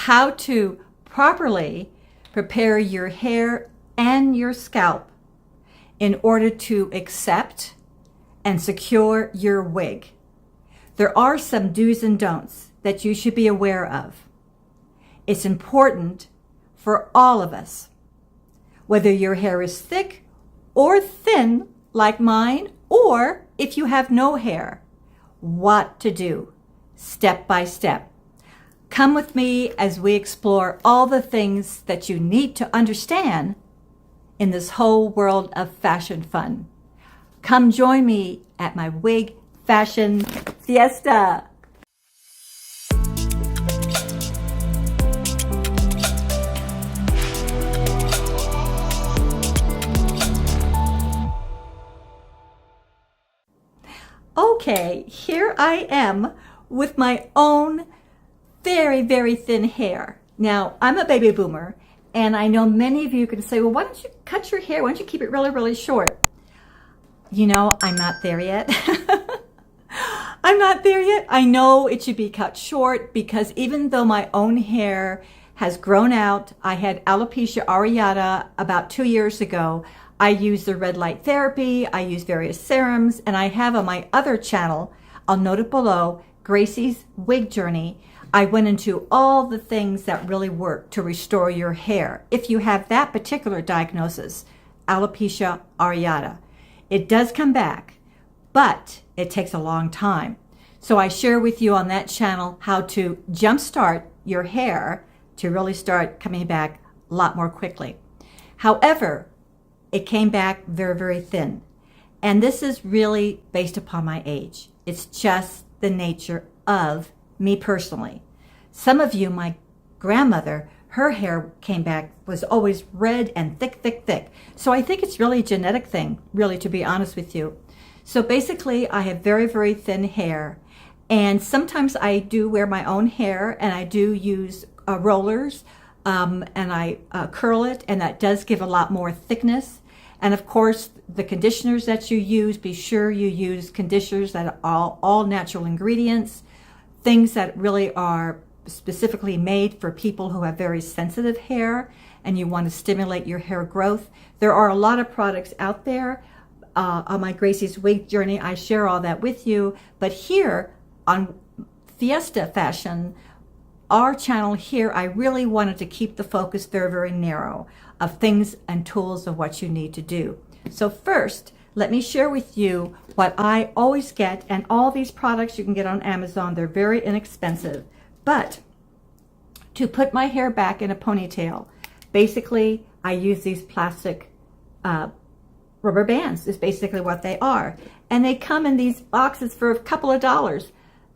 how to properly prepare your hair and your scalp in order to accept and secure your wig. There are some do's and don'ts that you should be aware of. It's important for all of us, whether your hair is thick or thin like mine, or if you have no hair, what to do step by step. Come with me as we explore all the things that you need to understand in this whole world of fashion fun. Come join me at my wig fashion fiesta. Okay, here I am with my own very, very thin hair. Now, I'm a baby boomer, and I know many of you can say, well, why don't you cut your hair? Why don't you keep it really, really short? You know, I'm not there yet. I'm not there yet. I know it should be cut short because even though my own hair has grown out, I had alopecia areata about 2 years ago. I use the red light therapy, I use various serums, and I have on my other channel, I'll note it below, Gracie's Wig Journey. I went into all the things that really work to restore your hair if you have that particular diagnosis, alopecia areata. It does come back, but it takes a long time. So I share with you on that channel how to jumpstart your hair to really start coming back a lot more quickly. However, it came back very, very thin. And this is really based upon my age. It's just the nature of me personally. Some of you, my grandmother, her hair came back, was always red and thick, thick, thick. So I think it's really a genetic thing, really, to be honest with you. So basically, I have very, very thin hair. And sometimes I do wear my own hair, and I do use rollers, and I curl it, and that does give a lot more thickness. And of course, the conditioners that you use, be sure you use conditioners that are all natural ingredients, things that really are specifically made for people who have very sensitive hair and you want to stimulate your hair growth. There are a lot of products out there. On my Gracie's Wig Journey, I share all that with you. But here on Fiesta Fashion, our channel here, I really wanted to keep the focus very, very narrow of things and tools of what you need to do. So first, let me share with you what I always get, and all these products you can get on Amazon. They're very inexpensive. But to put my hair back in a ponytail, basically I use these plastic rubber bands is basically what they are. And they come in these boxes for a couple of dollars.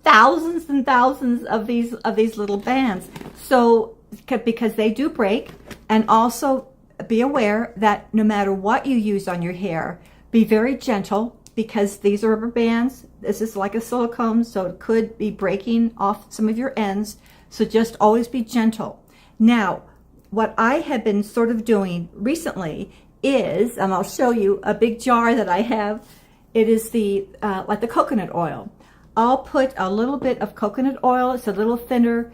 Thousands and thousands of these little bands. So because they do break, and also be aware that no matter what you use on your hair, be very gentle because these are rubber bands. This is like a silicone, so it could be breaking off some of your ends. So just always be gentle. Now, what I have been sort of doing recently is, and I'll show you a big jar that I have. It is the like the coconut oil. I'll put a little bit of coconut oil. It's a little thinner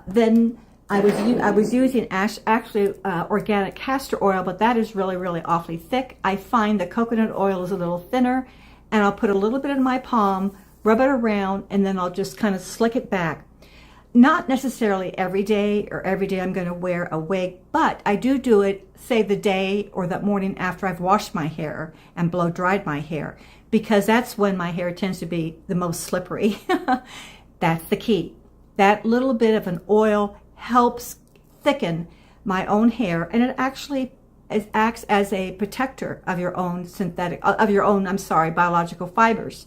than I was using actually organic castor oil, but that is really, really awfully thick. I find the coconut oil is a little thinner, and I'll put a little bit in my palm, rub it around, and then I'll just kind of slick it back. Not necessarily every day I'm going to wear a wig, but I do it, say, the day or that morning after I've washed my hair and blow dried my hair, because that's when my hair tends to be the most slippery. That's the key. That little bit of an oil helps thicken my own hair, and it actually acts as a protector of your own biological fibers.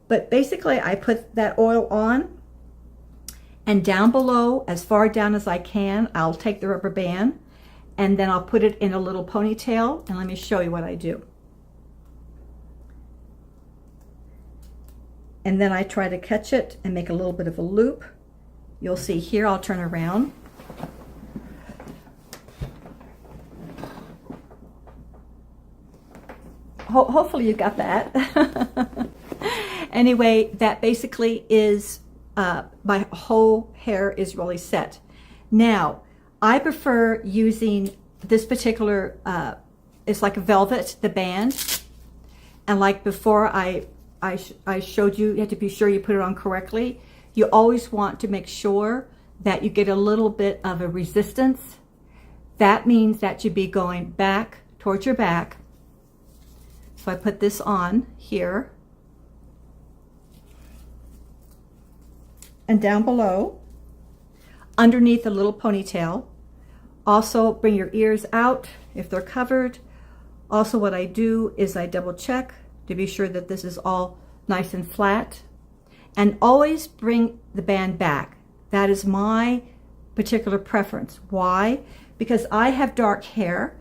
But basically, I put that oil on, and down below, as far down as I can, I'll take the rubber band, and then I'll put it in a little ponytail, and let me show you what I do. And then I try to catch it and make a little bit of a loop. You'll see here, I'll turn around. Hopefully you got that. Anyway, that basically is, my whole hair is really set. Now, I prefer using this particular, it's like a velvet, the band. And like before I showed you, you have to be sure you put it on correctly. You always want to make sure that you get a little bit of a resistance. That means that you'd be going back towards your back. So I put this on here. And down below, underneath a little ponytail. Also bring your ears out if they're covered. Also what I do is I double check to be sure that this is all nice and flat. And always bring the band back. That is my particular preference. Why? Because I have dark hair,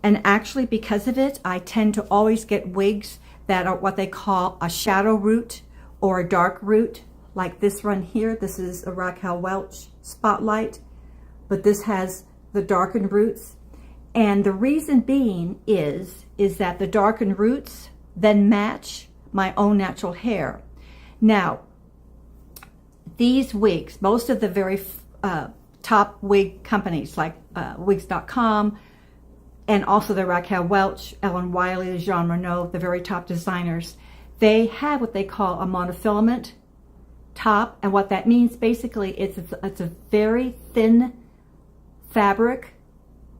and actually because of it, I tend to always get wigs that are what they call a shadow root or a dark root, like this one here. This is a Raquel Welch Spotlight, but this has the darkened roots. And the reason being is that the darkened roots then match my own natural hair. Now, these wigs, most of the very top wig companies like Wigs.com, and also the Raquel Welch, Ellen Wiley, Jean Renault, the very top designers, they have what they call a monofilament top. And what that means basically it's a very thin fabric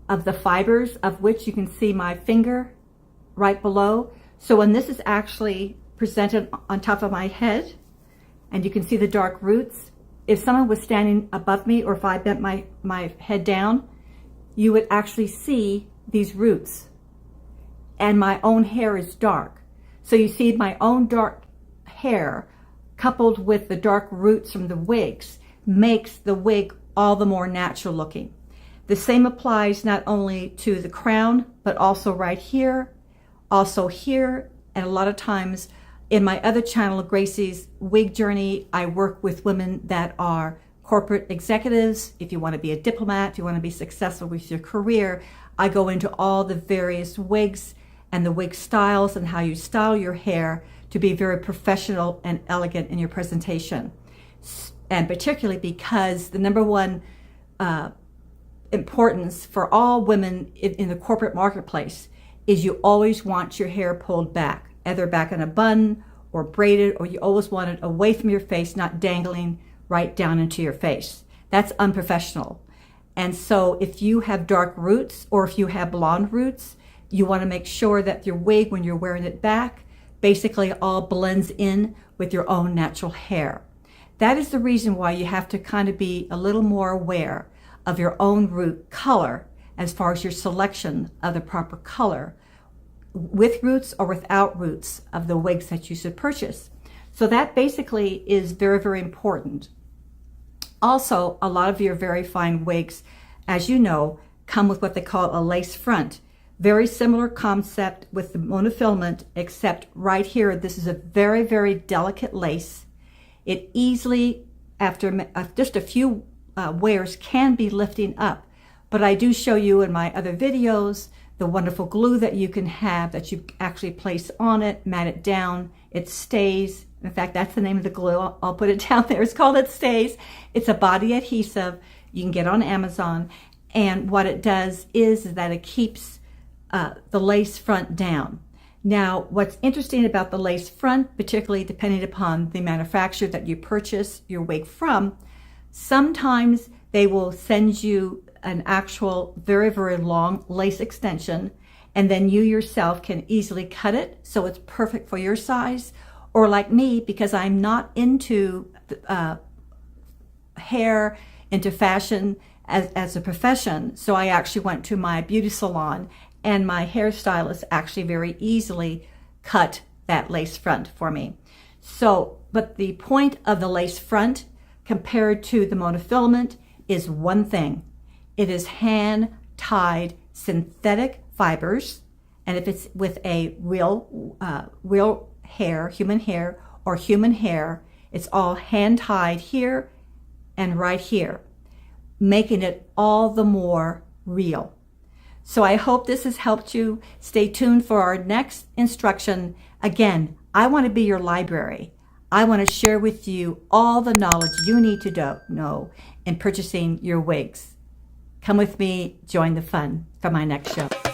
of the fibers, of which you can see my finger right below. So when this is actually presented on top of my head, and you can see the dark roots, if someone was standing above me or if I bent my head down, you would actually see these roots. And my own hair is dark. So you see my own dark hair coupled with the dark roots from the wigs makes the wig all the more natural looking. The same applies not only to the crown, but also right here, also here, and a lot of times in my other channel, Gracie's Wig Journey, I work with women that are corporate executives. If you want to be a diplomat, if you want to be successful with your career, I go into all the various wigs and the wig styles and how you style your hair to be very professional and elegant in your presentation. And particularly because the number one importance for all women in the corporate marketplace is you always want your hair pulled back, either back in a bun or braided, or you always want it away from your face, not dangling right down into your face. That's unprofessional. And so if you have dark roots or if you have blonde roots, you want to make sure that your wig, when you're wearing it back, basically all blends in with your own natural hair. That is the reason why you have to kind of be a little more aware of your own root color as far as your selection of the proper color, with roots or without roots, of the wigs that you should purchase. So that basically is very, very important. Also, a lot of your very fine wigs, as you know, come with what they call a lace front. Very similar concept with the monofilament, except right here, this is a very, very delicate lace. It easily, after just a few wears, can be lifting up. But I do show you in my other videos the wonderful glue that you can have that you actually place on it, mat it down, it stays. In fact, that's the name of the glue. I'll put it down there. It's called It Stays. It's a body adhesive. You can get on Amazon. And what it does is that it keeps the lace front down. Now, what's interesting about the lace front, particularly depending upon the manufacturer that you purchase your wig from, sometimes they will send you an actual very, very long lace extension, and then you yourself can easily cut it so it's perfect for your size. Or like me, because I'm not into hair, into fashion as a profession, so I actually went to my beauty salon, and my hairstylist actually very easily cut that lace front for me. So, but the point of the lace front compared to the monofilament is one thing. It is hand-tied synthetic fibers, and if it's with a real hair, human hair, or human hair, it's all hand-tied here and right here, making it all the more real. So I hope this has helped you. Stay tuned for our next instruction. Again, I want to be your library. I want to share with you all the knowledge you need to know in purchasing your wigs. Come with me, join the fun for my next show.